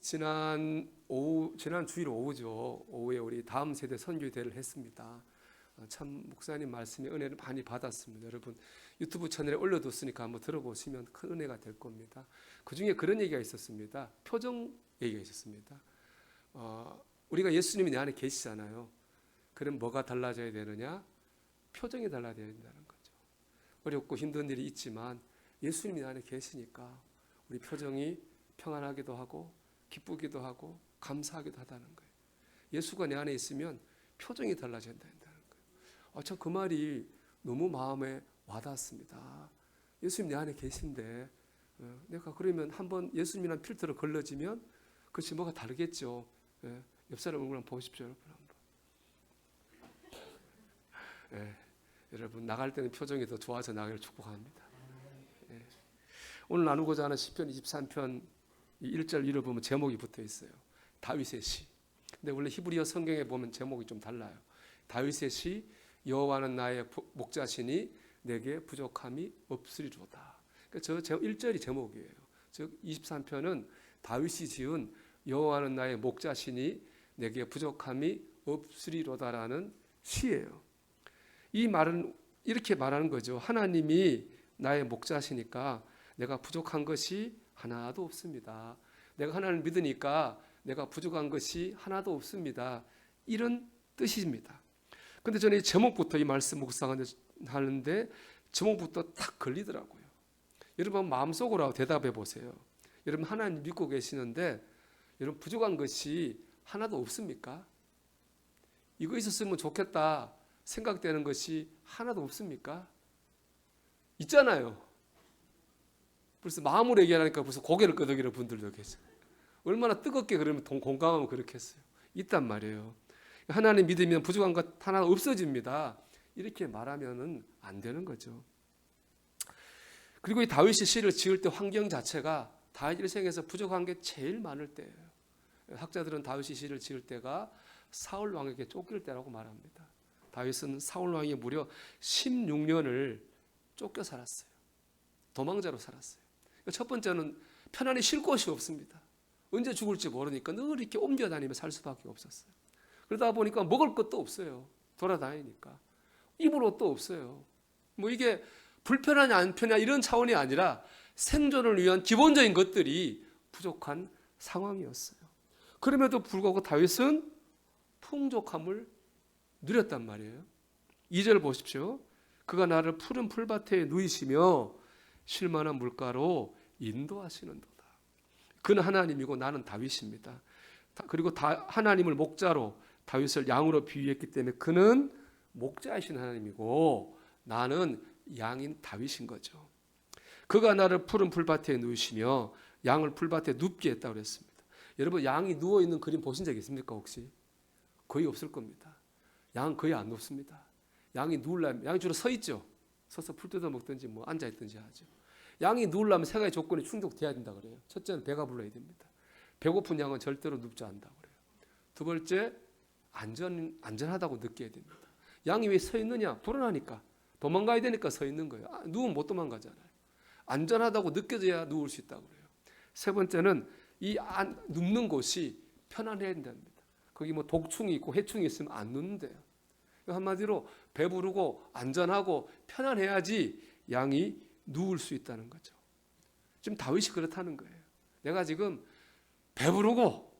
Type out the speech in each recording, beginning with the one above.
지난 주일 오후에 우리 다음 세대 선교대를 했습니다. 참 목사님 말씀에 은혜를 많이 받았습니다. 여러분 유튜브 채널에 올려뒀으니까 한번 들어보시면 큰 은혜가 될 겁니다. 그 중에 그런 얘기가 있었습니다. 표정 얘기가 있었습니다. 우리가 예수님이 내 안에 계시잖아요. 그럼 뭐가 달라져야 되느냐? 표정이 달라져야 된다는 거죠. 어렵고 힘든 일이 있지만 예수님이 내 안에 계시니까 우리 표정이 평안하기도 하고 기쁘기도 하고 감사하기도 하다는 거예요. 예수가 내 안에 있으면 표정이 달라져야 된다는 거예요. 참 그 말이 너무 마음에 와닿았습니다. 예수님 내 안에 계신데 내가 그러면 한번 예수님이란 필터로 걸러지면 그것이 뭐가 다르겠죠. 옆 사람 얼굴 한번 보십시오. 여러분 나갈 때는 표정이 더 좋아서 나가기를 축복합니다. 오늘 나누고자 하는 시편 23편 1절 위로 보면 제목이 붙어 있어요. 다윗의 시. 근데 원래 히브리어 성경에 보면 제목이 좀 달라요. 다윗의 시, 여호와는 나의 목자시니 내게 부족함이 없으리로다. 그러니까 저 1절이 제목이에요. 즉 23편은 다윗이 지은 여호와는 나의 목자시니 내게 부족함이 없으리로다라는 시예요. 이 말은 이렇게 말하는 거죠. 하나님이 나의 목자시니까 내가 부족한 것이 하나도 없습니다. 내가 하나님을 믿으니까 내가 부족한 것이 하나도 없습니다. 이런 뜻입니다. 그런데 저는 이 제목부터 이 말씀 묵상하는데 제목부터 탁 걸리더라고요. 여러분 마음속으로 대답해 보세요. 여러분 하나님 믿고 계시는데 여러분 부족한 것이 하나도 없습니까? 이거 있었으면 좋겠다 생각되는 것이 하나도 없습니까? 있잖아요. 벌써 마음으로 얘기하니까 벌써 고개를 끄덕이는 분들도 계세요. 얼마나 뜨겁게 그러면 공감하면 그렇게 했어요. 있단 말이에요. 하나님 믿으면 부족한 것 하나 없어집니다. 이렇게 말하면 안 되는 거죠. 그리고 이 다윗이 시를 지을 때 환경 자체가 다윗 일생에서 부족한 게 제일 많을 때예요. 학자들은 다윗이 시를 지을 때가 사울 왕에게 쫓길 때라고 말합니다. 다윗은 사울 왕이 무려 16년을 쫓겨 살았어요. 도망자로 살았어요. 첫 번째는 편안히 쉴 곳이 없습니다. 언제 죽을지 모르니까 늘 이렇게 옮겨다니며 살 수밖에 없었어요. 그러다 보니까 먹을 것도 없어요. 돌아다니니까. 입을 옷도 없어요. 뭐 이게 불편하냐 안 편하냐 이런 차원이 아니라 생존을 위한 기본적인 것들이 부족한 상황이었어요. 그럼에도 불구하고 다윗은 풍족함을 누렸단 말이에요. 2절 보십시오. 그가 나를 푸른 풀밭에 누이시며 쉴만한 물가로 인도하시는도다. 그는 하나님이고 나는 다윗입니다. 그리고 하나님을 목자로 다윗을 양으로 비유했기 때문에 그는 목자이신 하나님이고 나는 양인 다윗인 거죠. 그가 나를 푸른 풀밭에 누이시며 양을 풀밭에 눕게 했다고 그랬습니다. 여러분 양이 누워있는 그림 보신 적 있습니까 혹시? 거의 없을 겁니다. 양은 거의 안 눕습니다. 양이 누우려면 양이 주로 서 있죠. 서서 풀 뜯어 먹든지 뭐 앉아 있든지 하죠. 양이 누우려면 세 가지 조건이 충족돼야 된다 그래요. 첫째는 배가 불러야 됩니다. 배고픈 양은 절대로 눕지 않는다 그래요. 두 번째 안전하다고 느껴야 됩니다. 양이 왜 서 있느냐? 불안하니까 도망가야 되니까 서 있는 거예요. 누우면 못 도망가잖아요. 안전하다고 느껴져야 누울 수 있다고 그래요. 세 번째는 눕는 곳이 편안해야 된답니다. 거기 뭐 독충이 있고 해충이 있으면 안 눕는데요. 한마디로 배부르고 안전하고 편안해야지 양이 누울 수 있다는 거죠. 지금 다윗이 그렇다는 거예요. 내가 지금 배부르고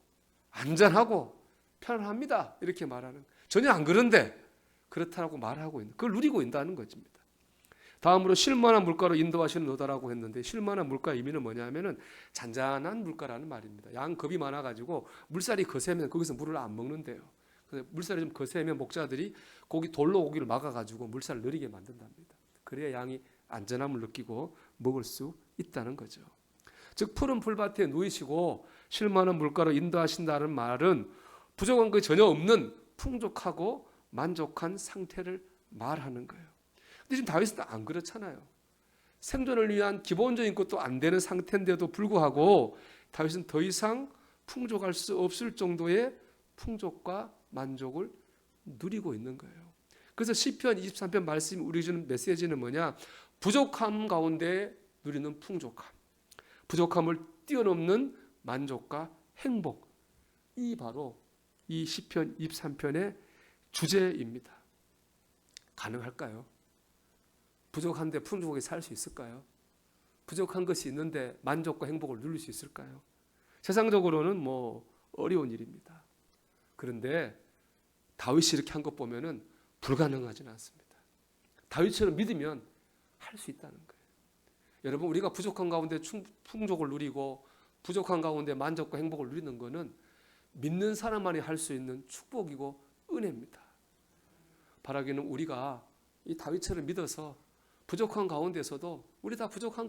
안전하고 편안합니다. 이렇게 말하는 전혀 안 그런데 그렇다고 말하고 있는 그걸 누리고 있다는 것입니다. 다음으로 쉴만한 물가로 인도하시는 너다라고 했는데 쉴만한 물가 의미는 뭐냐면은 잔잔한 물가라는 말입니다. 양 겁이 많아가지고 물살이 거세면 거기서 물을 안 먹는데요. 그래서 물살이 좀 거세면 목자들이 돌로 고기를 막아가지고 물살을 느리게 만든답니다. 그래야 양이 안전함을 느끼고 먹을 수 있다는 거죠. 즉 푸른 풀밭에 누이시고 쉴만한 물가로 인도하신다는 말은 부족한 것이 전혀 없는 풍족하고 만족한 상태를 말하는 거예요. 근데 지금 다윗은 안 그렇잖아요. 생존을 위한 기본적인 것도 안 되는 상태인데도 불구하고 다윗은 더 이상 풍족할 수 없을 정도의 풍족과 만족을 누리고 있는 거예요. 그래서 시편 23편 말씀이 우리 주는 메시지는 뭐냐? 부족함 가운데 누리는 풍족함, 부족함을 뛰어넘는 만족과 행복, 이 바로 이 시편 23편의 주제입니다. 가능할까요? 부족한데 풍족하게 살 수 있을까요? 부족한 것이 있는데 만족과 행복을 누릴 수 있을까요? 세상적으로는 어려운 일입니다. 그런데 다윗이 이렇게 한 것 보면은 불가능하지는 않습니다. 다윗처럼 믿으면 할 수 있다는 거예요. 여러분, 우리가 부족한 가운데 풍족을 누리고 부족한 가운데 만족과 행복을 누리는 것은 믿는 사람만이 할 수 있는 축복이고 은혜입니다. 바라기는 우리가 이 다윗처럼 믿어서 부족한 가운데서도 우리 다 부족함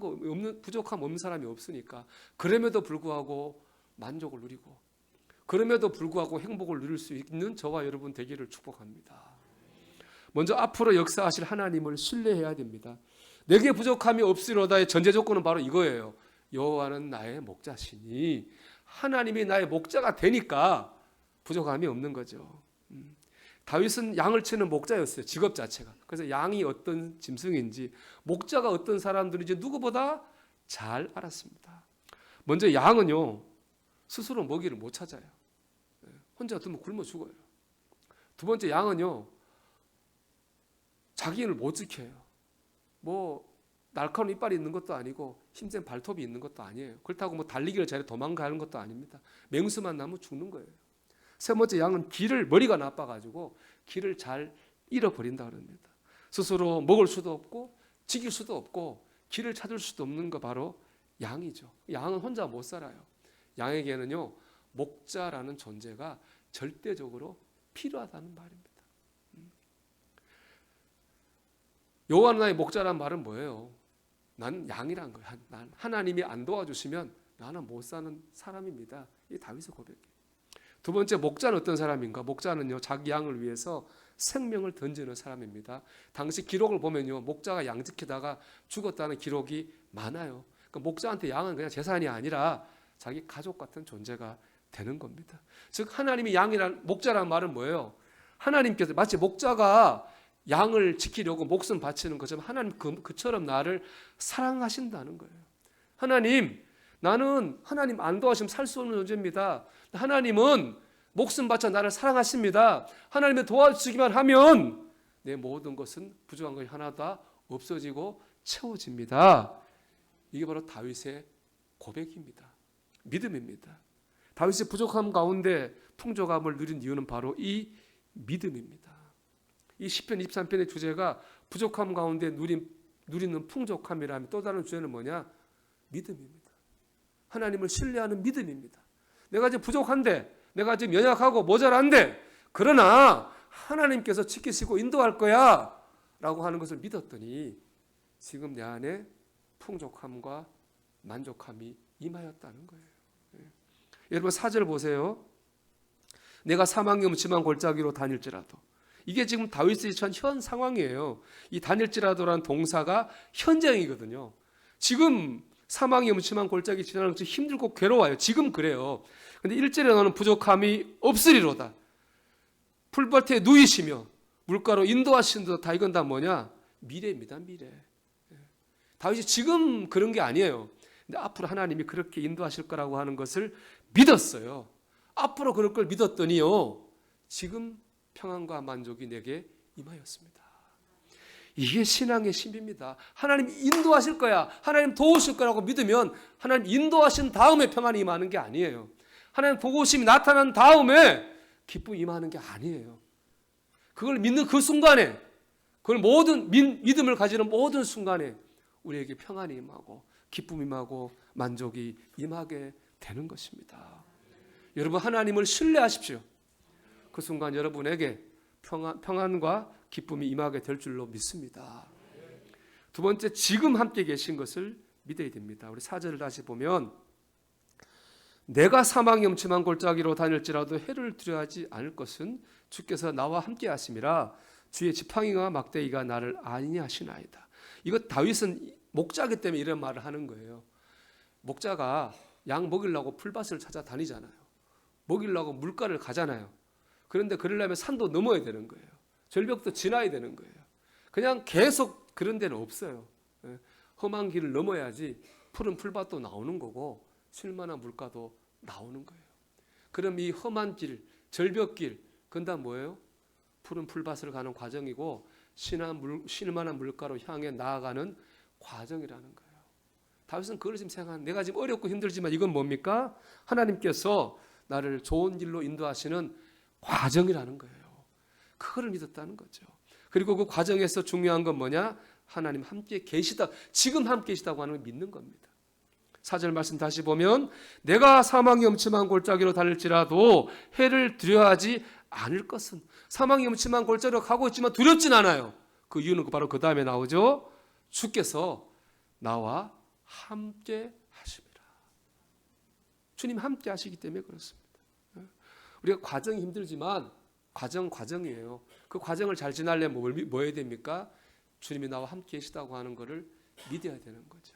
없는 사람이 없으니까 그럼에도 불구하고 만족을 누리고 그럼에도 불구하고 행복을 누릴 수 있는 저와 여러분 되기를 축복합니다. 먼저 앞으로 역사하실 하나님을 신뢰해야 됩니다. 내게 부족함이 없으리로다의 전제 조건은 바로 이거예요. 여호와는 나의 목자시니, 하나님이 나의 목자가 되니까 부족함이 없는 거죠. 다윗은 양을 치는 목자였어요. 직업 자체가. 그래서 양이 어떤 짐승인지, 목자가 어떤 사람들인지 누구보다 잘 알았습니다. 먼저 양은요, 스스로 먹이를 못 찾아요. 혼자 두면 굶어 죽어요. 두 번째, 양은요, 자기 힘을 못 지켜요. 날카로운 이빨이 있는 것도 아니고 힘센 발톱이 있는 것도 아니에요. 그렇다고 달리기를 잘해 도망가는 것도 아닙니다. 맹수만 나면 죽는 거예요. 세 번째, 양은 머리가 나빠가지고 길을 잘 잃어버린다 그럽니다. 스스로 먹을 수도 없고 지킬 수도 없고 길을 찾을 수도 없는 거 바로 양이죠. 양은 혼자 못 살아요. 양에게는요, 목자라는 존재가 절대적으로 필요하다는 말입니다. 여호와는 나의 목자라는 말은 뭐예요? 난 양이란 거예요. 난 하나님이 안 도와주시면 나는 못 사는 사람입니다. 이 다윗의 고백이에요. 두 번째, 목자는 어떤 사람인가? 목자는요, 자기 양을 위해서 생명을 던지는 사람입니다. 당시 기록을 보면요, 목자가 양 지키다가 죽었다는 기록이 많아요. 그러니까 목자한테 양은 그냥 재산이 아니라 자기 가족 같은 존재가 되는 겁니다. 즉 하나님이 목자라는 말은 뭐예요? 하나님께서 마치 목자가 양을 지키려고 목숨 바치는 것처럼 하나님 그처럼 나를 사랑하신다는 거예요. 하나님, 나는 하나님 안 도와주시면 살 수 없는 존재입니다. 하나님은 목숨 바쳐 나를 사랑하십니다. 하나님의 도와주시기만 하면 내 모든 것은 부족한 것이 하나도 없어지고 채워집니다. 이게 바로 다윗의 고백입니다. 믿음입니다. 다윗의 부족함 가운데 풍족함을 누린 이유는 바로 이 믿음입니다. 이 시편 23편의 주제가 부족함 가운데 누리는 풍족함이라면 또 다른 주제는 뭐냐? 믿음입니다. 하나님을 신뢰하는 믿음입니다. 내가 지금 부족한데, 내가 지금 연약하고 모자란데, 그러나 하나님께서 지키시고 인도할 거야 라고 하는 것을 믿었더니 지금 내 안에 풍족함과 만족함이 임하였다는 거예요. 여러분 4절 보세요. 내가 사망의 음침한 골짜기로 다닐지라도, 이게 지금 다윗이 처한 현 상황이에요. 이 다닐지라도라는 동사가 현재형이거든요. 지금 사망의 음침한 골짜기 지나는 것이 힘들고 괴로워요. 지금 그래요. 근데 1절에 나오는 부족함이 없으리로다. 풀밭에 누이시며 물가로 인도하신다. 다 이건 다 뭐냐? 미래입니다. 미래. 다윗이 지금 그런 게 아니에요. 근데 앞으로 하나님이 그렇게 인도하실 거라고 하는 것을 믿었어요. 앞으로 그럴 걸 믿었더니요, 지금 평안과 만족이 내게 임하였습니다. 이게 신앙의 신비입니다. 하나님 인도하실 거야, 하나님 도우실 거라고 믿으면 하나님 인도하신 다음에 평안이 임하는 게 아니에요. 하나님 도우심이 나타난 다음에 기쁨이 임하는 게 아니에요. 그걸 믿는 그 순간에, 그걸 모든 믿음을 가지는 모든 순간에 우리에게 평안이 임하고 기쁨이 임하고 만족이 임하게 되는 것입니다. 여러분, 하나님을 신뢰하십시오. 그 순간 여러분에게 평안과 기쁨이 임하게 될 줄로 믿습니다. 두 번째, 지금 함께 계신 것을 믿어야 됩니다. 우리 4절을 다시 보면, 내가 사망의 음침한 골짜기로 다닐지라도 해를 두려워하지 않을 것은 주께서 나와 함께 하심이라. 주의 지팡이와 막대기가 나를 안위하시나이다. 이거 다윗은 목자기 때문에 이런 말을 하는 거예요. 목자가 양 먹이려고 풀밭을 찾아 다니잖아요. 먹이려고 물가를 가잖아요. 그런데 그러려면 산도 넘어야 되는 거예요. 절벽도 지나야 되는 거예요. 그냥 계속 그런 데는 없어요. 험한 길을 넘어야지 푸른 풀밭도 나오는 거고 쉴만한 물가도 나오는 거예요. 그럼 이 험한 길, 절벽길, 그건 다 뭐예요? 푸른 풀밭을 가는 과정이고 쉴 만한 물가로 향해 나아가는 과정이라는 거예요. 다윗은 그걸 지금 생각하는, 내가 지금 어렵고 힘들지만 이건 뭡니까? 하나님께서 나를 좋은 길로 인도하시는 과정이라는 거예요. 그거를 믿었다는 거죠. 그리고 그 과정에서 중요한 건 뭐냐? 하나님 함께 계시다, 지금 함께 계시다고 하는 걸 믿는 겁니다. 4절 말씀 다시 보면 내가 사망의 음침한 골짜기로 달릴지라도 해를 두려워하지 않을 것은, 사망의 음침한 골짜기로 가고 있지만 두렵진 않아요. 그 이유는 바로 그 다음에 나오죠. 주께서 나와 함께 하십니다. 주님 함께 하시기 때문에 그렇습니다. 우리가 과정이 힘들지만 과정이에요. 그 과정을 잘 지나려면 뭐 해야 됩니까? 주님이 나와 함께 계시다고 하는 것을 믿어야 되는 거죠.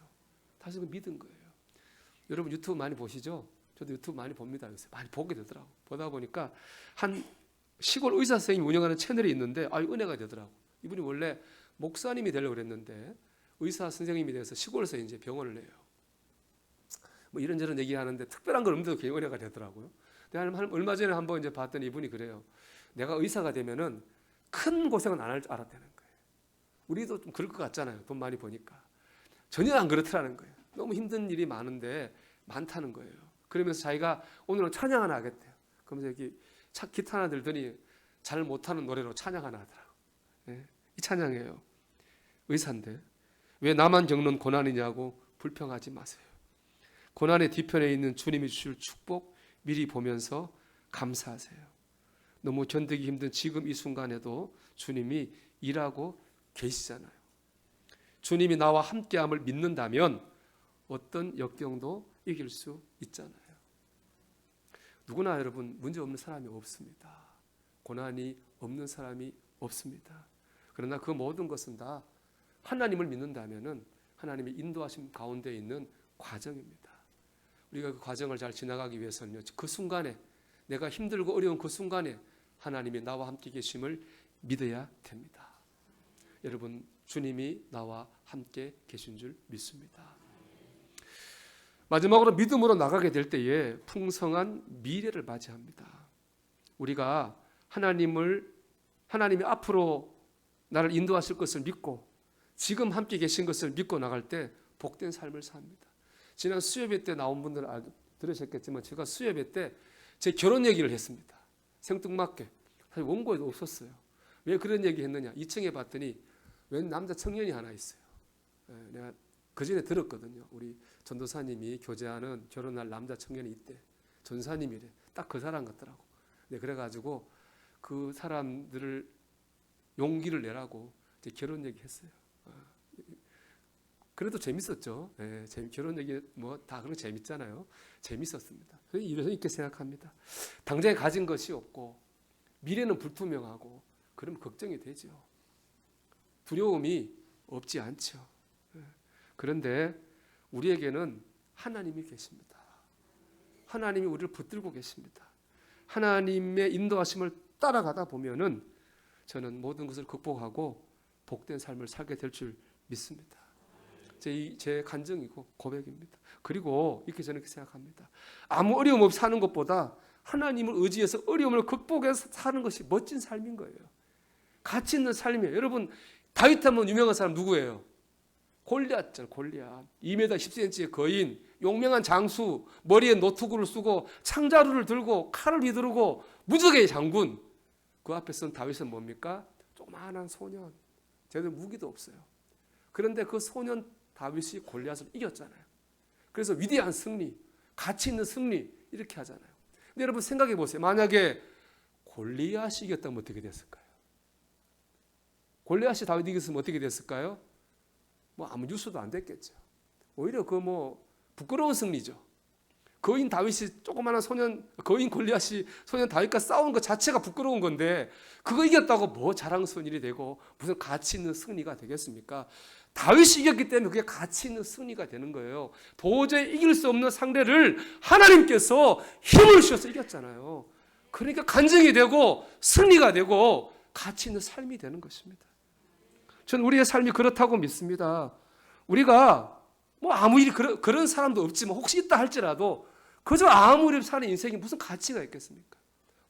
다시 그 믿은 거예요. 여러분 유튜브 많이 보시죠? 저도 유튜브 많이 봅니다. 요새 많이 보게 되더라고. 보다 보니까 한 시골 의사 선생님이 운영하는 채널이 있는데 은혜가 되더라고. 이분이 원래 목사님이 되려고 그랬는데 의사 선생님이 돼서 시골에서 이제 병원을 내요. 뭐 이런저런 얘기하는데 특별한 건 없는데도 굉장히 은혜가 되더라고요. 얼마 전에 한번 이제 봤더니 이분이 그래요. 내가 의사가 되면은 큰 고생은 안 알았다는 거예요. 우리도 좀 그럴 것 같잖아요. 돈 많이 버니까. 전혀 안 그렇더라는 거예요. 너무 힘든 일이 많다는 거예요. 그러면서 자기가 오늘은 찬양 하나 하겠대요. 그러면서 여기 기타 하나 들더니 잘 못하는 노래로 찬양 하나 하더라고요. 네, 이 찬양이에요. 의사인데 왜 나만 겪는 고난이냐고 불평하지 마세요. 고난의 뒤편에 있는 주님이 주실 축복 미리 보면서 감사하세요. 너무 견디기 힘든 지금 이 순간에도 주님이 일하고 계시잖아요. 주님이 나와 함께함을 믿는다면 어떤 역경도 이길 수 있잖아요. 누구나 여러분 문제 없는 사람이 없습니다. 고난이 없는 사람이 없습니다. 그러나 그 모든 것은 다 하나님을 믿는다면은 하나님의 인도하심 가운데 있는 과정입니다. 우리가 그 과정을 잘 지나가기 위해서는요, 그 순간에 내가 힘들고 어려운 그 순간에 하나님이 나와 함께 계심을 믿어야 됩니다. 여러분 주님이 나와 함께 계신 줄 믿습니다. 마지막으로 믿음으로 나가게 될 때에 풍성한 미래를 맞이합니다. 우리가 하나님이 앞으로 나를 인도하실 것을 믿고 지금 함께 계신 것을 믿고 나갈 때 복된 삶을 삽니다. 지난 수요예배 때 나온 분들 들으셨겠지만 제가 수요예배 때 제 결혼 얘기를 했습니다. 생뚱맞게. 사실 원고에도 없었어요. 왜 그런 얘기 했느냐. 2층에 봤더니 웬 남자 청년이 하나 있어요. 내가 그전에 들었거든요. 우리 전도사님이 교제하는 결혼할 남자 청년이 있대. 전사님이래. 딱 그 사람 같더라고. 네, 그래가지고 그 사람들을 용기를 내라고 이제 결혼 얘기했어요. 그래도 재밌었죠. 네, 결혼 얘기 뭐 다 그런 거 재밌잖아요. 재밌었습니다. 이렇게 생각합니다. 당장에 가진 것이 없고 미래는 불투명하고 그러면 걱정이 되죠. 두려움이 없지 않죠. 그런데 우리에게는 하나님이 계십니다. 하나님이 우리를 붙들고 계십니다. 하나님의 인도하심을 따라가다 보면은 저는 모든 것을 극복하고 복된 삶을 살게 될 줄 믿습니다. 제 간증이고 고백입니다. 그리고 이렇게 저는 생각합니다. 아무 어려움 없이 사는 것보다 하나님을 의지해서 어려움을 극복해서 사는 것이 멋진 삶인 거예요. 가치 있는 삶이에요. 여러분 다윗 하면 유명한 사람 누구예요? 골리앗. 2m 10cm의 거인, 용맹한 장수, 머리에 노트구를 쓰고 창자루를 들고 칼을 휘두르고 무적의 장군. 그 앞에 선 다윗은 뭡니까? 조그마한 소년. 제대로 무기도 없어요. 그런데 그 소년 다윗이 골리앗을 이겼잖아요. 그래서 위대한 승리, 가치 있는 승리 이렇게 하잖아요. 근데 여러분 생각해 보세요. 만약에 골리앗이 이겼다면 어떻게 됐을까요? 골리앗이 다윗 이겼으면 어떻게 됐을까요? 뭐 아무 뉴스도 안 됐겠죠. 오히려 부끄러운 승리죠. 거인 다윗이 조그마한 거인 골리앗이 소년 다윗과 싸우는 것 자체가 부끄러운 건데 그거 이겼다고 뭐 자랑스러운 일이 되고 무슨 가치 있는 승리가 되겠습니까? 다윗이 이겼기 때문에 그게 가치 있는 승리가 되는 거예요. 도저히 이길 수 없는 상대를 하나님께서 힘을 주셔서 이겼잖아요. 그러니까 간증이 되고 승리가 되고 가치 있는 삶이 되는 것입니다. 저는 우리의 삶이 그렇다고 믿습니다. 우리가 뭐 아무 일이 그런 사람도 없지만 혹시 있다 할지라도 그저 아무리 사는 인생이 무슨 가치가 있겠습니까?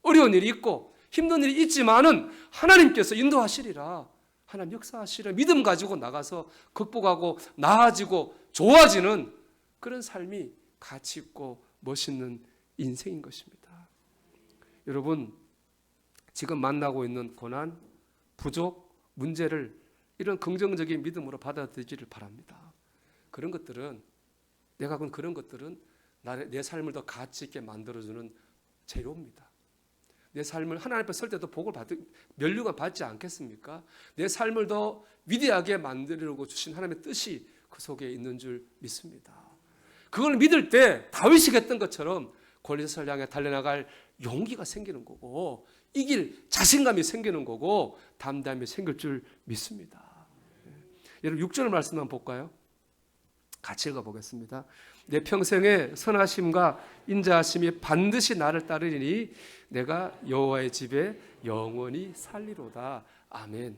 어려운 일이 있고 힘든 일이 있지만은 하나님께서 인도하시리라. 하나님 역사하시리라. 믿음 가지고 나가서 극복하고 나아지고 좋아지는 그런 삶이 가치 있고 멋있는 인생인 것입니다. 여러분, 지금 만나고 있는 고난, 부족, 문제를 이런 긍정적인 믿음으로 받아들이기를 바랍니다. 그런 것들은 그런 것들은 내 삶을 더 가치 있게 만들어주는 재료입니다. 내 삶을 하나님 앞에 설 때도 면류관 받지 않겠습니까? 내 삶을 더 위대하게 만들려고 주신 하나님의 뜻이 그 속에 있는 줄 믿습니다. 그걸 믿을 때 다윗이 했던 것처럼 골리앗을 향해 달려나갈 용기가 생기는 거고 이길 자신감이 생기는 거고 담대함이 생길 줄 믿습니다. 여러분 6절 말씀 한번 볼까요? 같이 읽어보겠습니다. 내 평생의 선하심과 인자하심이 반드시 나를 따르리니 내가 여호와의 집에 영원히 살리로다. 아멘.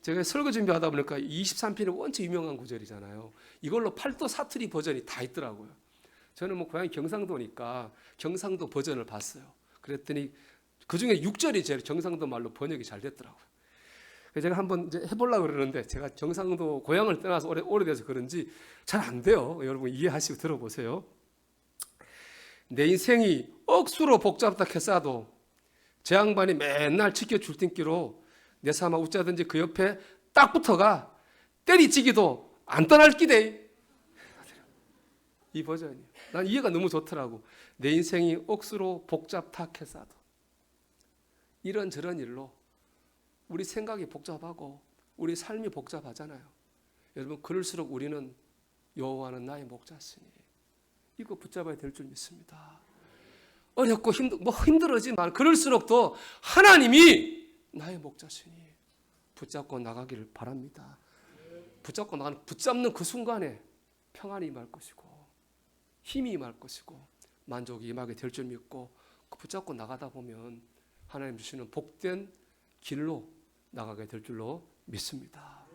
제가 설교 준비하다 보니까 23편이 원체 유명한 구절이잖아요. 이걸로 팔도 사투리 버전이 다 있더라고요. 저는 고향이 경상도니까 경상도 버전을 봤어요. 그랬더니 그중에 6절이 제일 경상도 말로 번역이 잘 됐더라고요. 제가 한번 이제 해보려고 그러는데 제가 경상도 고향을 떠나서 오래돼서 그런지 잘 안 돼요. 여러분 이해하시고 들어보세요. 내 인생이 억수로 복잡하다 했어도 제 양반이 맨날 지켜줄 땡기로 내 삼아 웃자든지 그 옆에 딱 붙어가 때리치기도 안 떠날 기대. 이 버전이에요. 난 이해가 너무 좋더라고. 내 인생이 억수로 복잡하다 했어도 이런저런 일로 우리 생각이 복잡하고 우리 삶이 복잡하잖아요. 여러분 그럴수록 우리는 여호와는 나의 목자시니 이거 붙잡아야 될 줄 믿습니다. 어렵고 힘들어지만 그럴수록 더 하나님이 나의 목자시니 붙잡고 나가기를 바랍니다. 붙잡는 그 순간에 평안이 임할 것이고 힘이 임할 것이고 만족이 임하게 될 줄 믿고 붙잡고 나가다 보면 하나님 주시는 복된 길로 나가게 될 줄로 믿습니다.